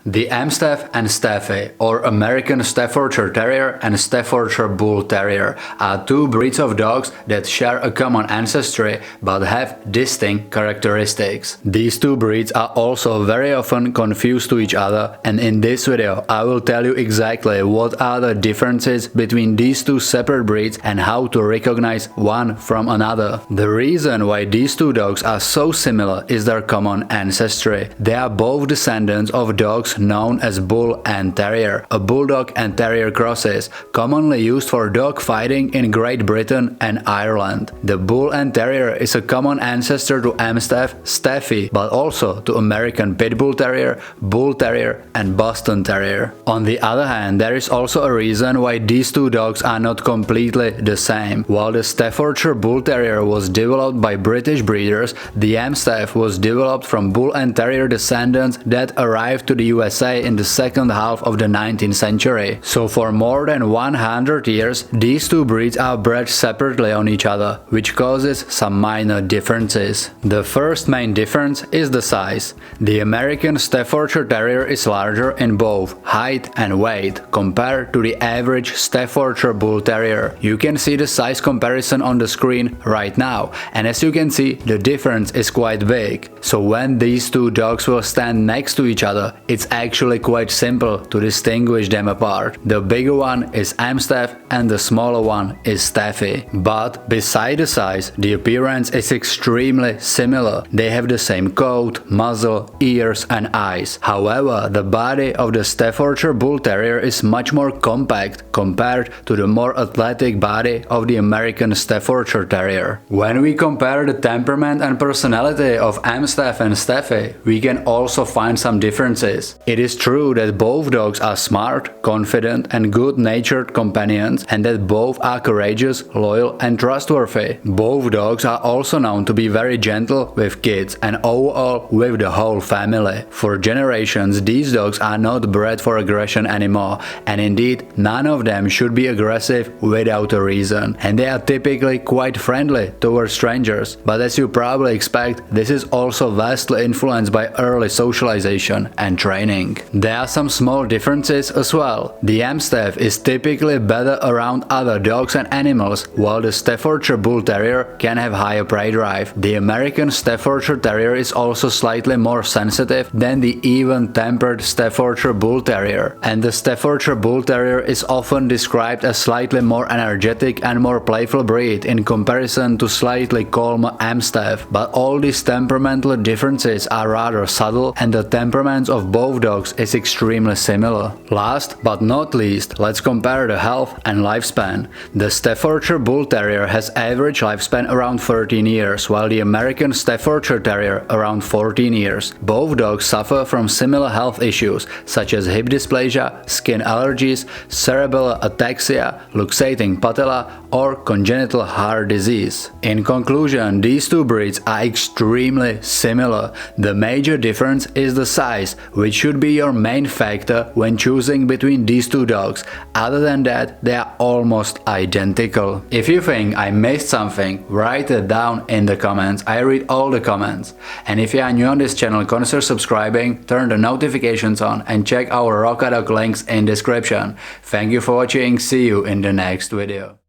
The AmStaff and Staffy, or American Staffordshire Terrier and Staffordshire Bull Terrier, are two breeds of dogs that share a common ancestry but have distinct characteristics. These two breeds are also very often confused to each other, and in this video I will tell you exactly what are the differences between these two separate breeds and how to recognize one from another. The reason why these two dogs are so similar is their common ancestry. They are both descendants of dogs known as Bull and Terrier, a Bulldog and Terrier crosses, commonly used for dog fighting in Great Britain and Ireland. The Bull and Terrier is a common ancestor to AmStaff, Staffy, but also to American Pit Bull Terrier, Bull Terrier and Boston Terrier. On the other hand, there is also a reason why these two dogs are not completely the same. While the Staffordshire Bull Terrier was developed by British breeders, the AmStaff was developed from Bull and Terrier descendants that arrived to the USA in the second half of the 19th century. So for more than 100 years, these two breeds are bred separately on each other, which causes some minor differences. The first main difference is the size. The American Staffordshire Terrier is larger in both height and weight compared to the average Staffordshire Bull Terrier. You can see the size comparison on the screen right now, and as you can see, the difference is quite big. So when these two dogs will stand next to each other, it's actually quite simple to distinguish them apart. The bigger one is AmStaff and the smaller one is Staffy. But beside the size, the appearance is extremely similar. They have the same coat, muzzle, ears and eyes. However, the body of the Staffordshire Bull Terrier is much more compact compared to the more athletic body of the American Staffordshire Terrier. When we compare the temperament and personality of AmStaff and Staffy, we can also find some differences. It is true that both dogs are smart, confident and good-natured companions, and that both are courageous, loyal and trustworthy. Both dogs are also known to be very gentle with kids and overall with the whole family. For generations, these dogs are not bred for aggression anymore, and indeed none of them should be aggressive without a reason. And they are typically quite friendly towards strangers, but as you probably expect, this is also vastly influenced by early socialization and training. There are some small differences as well. The AmStaff is typically better around other dogs and animals, while the Staffordshire Bull Terrier can have higher prey drive. The American Staffordshire Terrier is also slightly more sensitive than the even-tempered Staffordshire Bull Terrier, and the Staffordshire Bull Terrier is often described as slightly more energetic and more playful breed in comparison to slightly calmer AmStaff. But all these temperamental differences are rather subtle, and the temperaments of both dogs is extremely similar. Last but not least, let's compare the health and lifespan. The Staffordshire Bull Terrier has average lifespan around 13 years, while the American Staffordshire Terrier around 14 years. Both dogs suffer from similar health issues such as hip dysplasia, skin allergies, cerebellar ataxia, luxating patella or congenital heart disease. In conclusion, these two breeds are extremely similar. The major difference is the size, which should be your main factor when choosing between these two dogs. Other than that, they are almost identical. If you think I missed something, write it down in the comments. I read all the comments. And if you are new on this channel, consider subscribing, turn the notifications on and check our Rocadog links in description. Thank you for watching, see you in the next video.